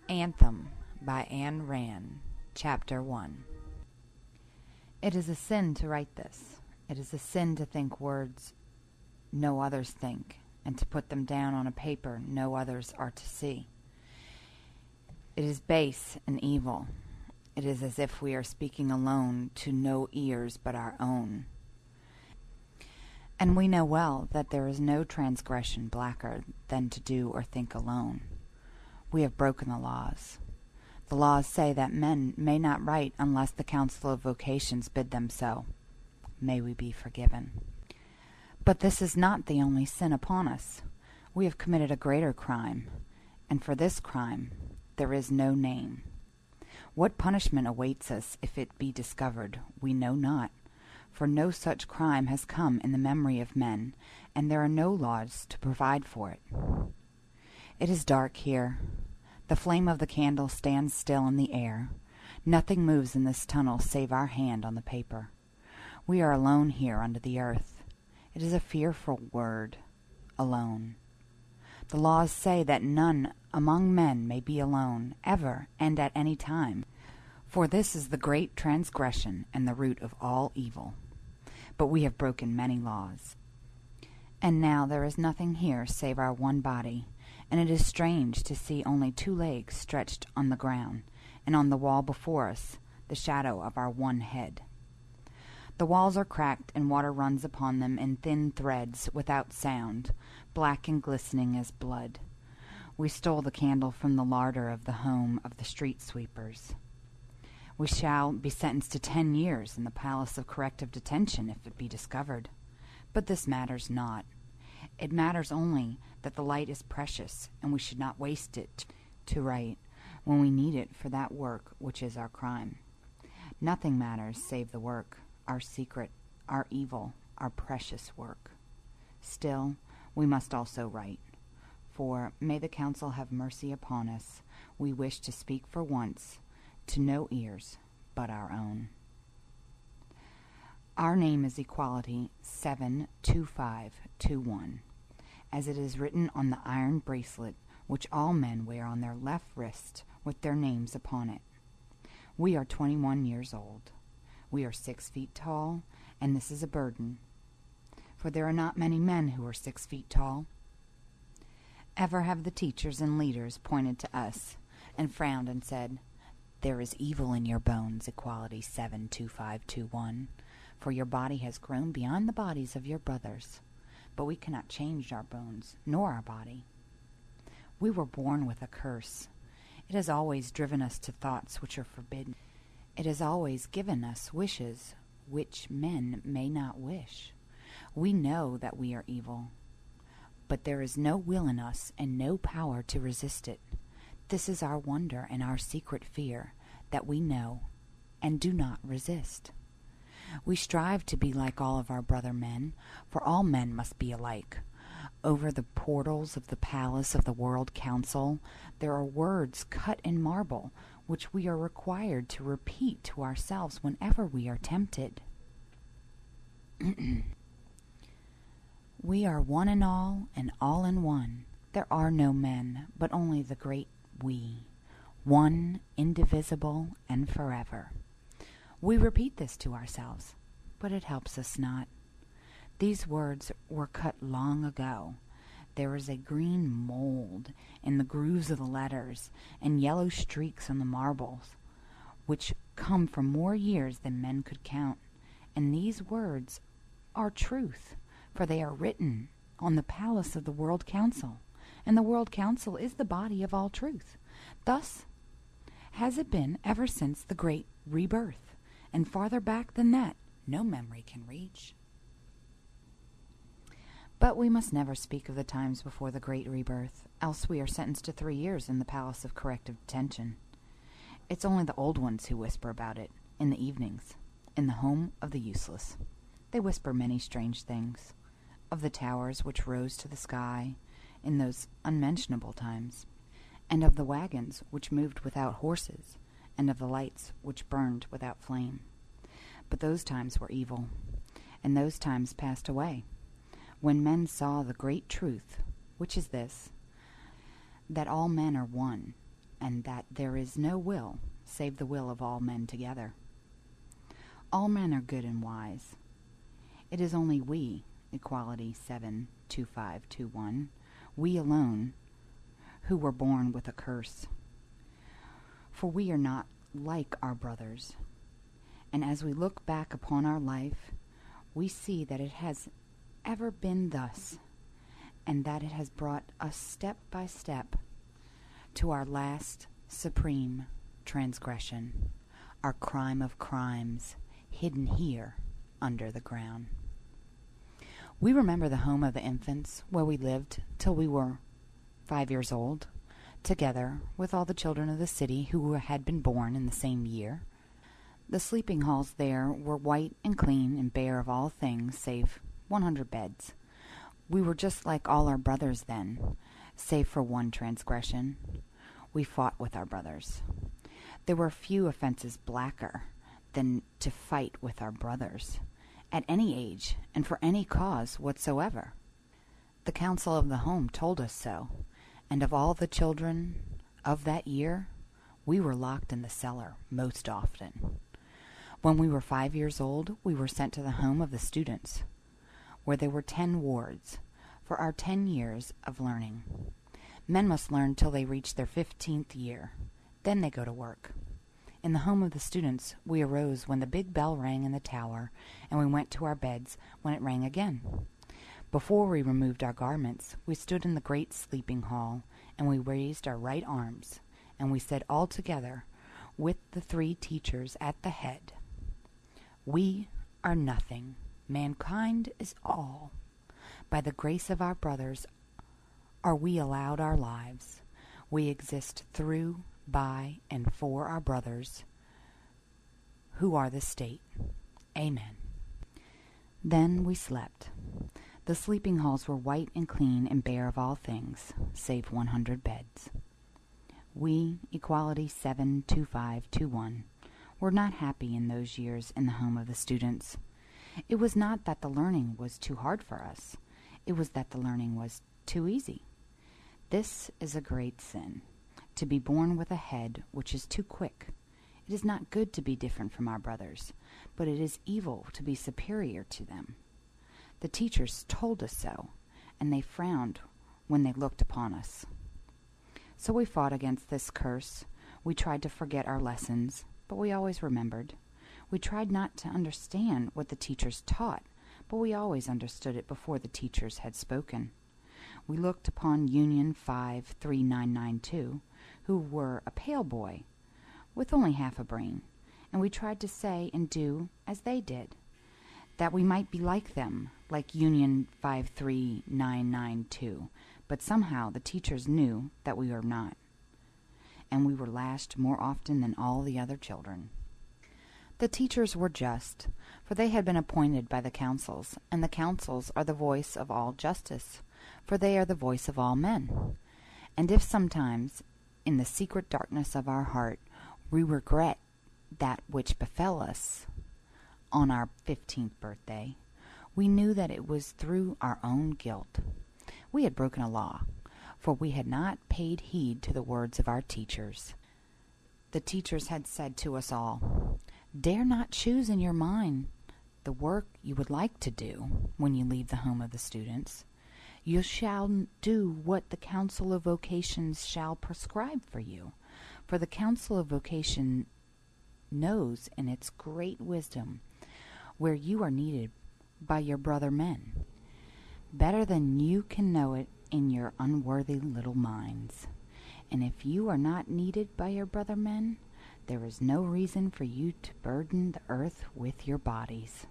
Anthem by Ayn Rand, Chapter 1. It is a sin to write this. It is a sin to think words no others think, and to put them down on a paper no others are to see. It is base and evil. It is as if we are speaking alone to no ears but our own. And we know well that there is no transgression blacker than to do or think alone. We have broken the laws. The laws say that men may not write unless the Council of Vocations bid them so. May we be forgiven. But this is not the only sin upon us. We have committed a greater crime, and for this crime there is no name. What punishment awaits us if it be discovered, we know not, for no such crime has come in the memory of men, and there are no laws to provide for it. It is dark here. The flame of the candle stands still in the air. Nothing moves in this tunnel save our hand on the paper. We are alone here under the earth. It is a fearful word, alone. The laws say that none among men may be alone, ever and at any time, for this is the great transgression and the root of all evil. But we have broken many laws. And now there is nothing here save our one body, and it is strange to see only 2 legs stretched on the ground, and on the wall before us the shadow of our one head. The walls are cracked, and water runs upon them in thin threads without sound, black and glistening as blood. We stole the candle from the larder of the home of the street sweepers. We shall be sentenced to 10 years in the Palace of Corrective Detention if it be discovered. But this matters not. It matters only that the light is precious, and we should not waste it to write when we need it for that work which is our crime. Nothing matters save the work, our secret, our evil, our precious work. Still, we must also write, for, may the Council have mercy upon us, we wish to speak for once to no ears but our own. Our name is Equality 72521, as it is written on the iron bracelet which all men wear on their left wrist with their names upon it. We are 21 years old. We are 6 feet tall, and this is a burden, for there are not many men who are 6 feet tall. Ever have the teachers and leaders pointed to us and frowned and said, "There is evil in your bones, Equality 72521, for your body has grown beyond the bodies of your brothers, but we cannot change our bones nor our body. We were born with a curse. It has always driven us to thoughts which are forbidden. It has always given us wishes which men may not wish. We know that we are evil, but there is no will in us and no power to resist it. This is our wonder and our secret fear, that we know and do not resist. We strive to be like all of our brother men, for all men must be alike. Over the portals of the Palace of the World Council there are words cut in marble, which we are required to repeat to ourselves whenever we are tempted. We are one in all and all in one. There are no men, but only the great we, one, indivisible, and forever. We repeat this to ourselves, but it helps us not. These words were cut long ago. There is a green mold in the grooves of the letters, and yellow streaks on the marbles, which come from more years than men could count. And these words are truth, for they are written on the Palace of the World Council, and the World Council is the body of all truth. Thus has it been ever since the great rebirth, and farther back than that no memory can reach. But we must never speak of the times before the great rebirth, else we are sentenced to 3 years in the Palace of Corrective Detention. It's only the old ones who whisper about it, in the evenings, in the home of the useless. They whisper many strange things, of the towers which rose to the sky in those unmentionable times, and of the wagons which moved without horses, and of the lights which burned without flame. But those times were evil, and those times passed away, when men saw the great truth, which is this, that all men are one, and that there is no will save the will of all men together. All men are good and wise. It is only we, Equality 72521, we alone, who were born with a curse. For we are not like our brothers, and as we look back upon our life, we see that it has ever been thus, and that it has brought us step by step to our last supreme transgression, our crime of crimes, hidden here under the ground. We remember the home of the infants, where we lived till we were 5 years old, together with all the children of the city who had been born in the same year. The sleeping halls there were white and clean and bare of all things save 100 beds. We were just like all our brothers then, save for one transgression. We fought with our brothers. There were few offenses blacker than to fight with our brothers, at any age and for any cause whatsoever. The council of the home told us so, and of all the children of that year, we were locked in the cellar most often. When we were 5 years old, we were sent to the home of the students, where there were 10 wards, for our 10 years of learning. Men must learn till they reach their 15th year. Then they go to work. In the home of the students, we arose when the big bell rang in the tower, and we went to our beds when it rang again. Before we removed our garments, we stood in the great sleeping hall, and we raised our right arms, and we said all together, with the 3 teachers at the head, "We are nothing. Mankind is all. By the grace of our brothers are we allowed our lives. We exist through, by, and for our brothers, who are the state. Amen." Then we slept. The sleeping halls were white and clean and bare of all things, save 100 beds. We, Equality 72521, were not happy in those years in the home of the students. It was not that the learning was too hard for us. It was that the learning was too easy. This is a great sin, to be born with a head which is too quick. It is not good to be different from our brothers, but it is evil to be superior to them. The teachers told us so, and they frowned when they looked upon us. So we fought against this curse. We tried to forget our lessons, but we always remembered. We tried not to understand what the teachers taught, but we always understood it before the teachers had spoken. We looked upon Union 53992, who were a pale boy, with only half a brain, and we tried to say and do as they did, that we might be like them, like Union 53992, but somehow the teachers knew that we were not, and we were lashed more often than all the other children. The teachers were just, for they had been appointed by the councils, and the councils are the voice of all justice, for they are the voice of all men. And if sometimes, in the secret darkness of our heart, we regret that which befell us on our 15th birthday, we knew that it was through our own guilt. We had broken a law, for we had not paid heed to the words of our teachers. The teachers had said to us all, "Dare not choose in your mind the work you would like to do when you leave the home of the students. You shall do what the Council of Vocations shall prescribe for you, for the Council of Vocation knows in its great wisdom where you are needed by your brother men, better than you can know it in your unworthy little minds. And if you are not needed by your brother men, there is no reason for you to burden the earth with your bodies."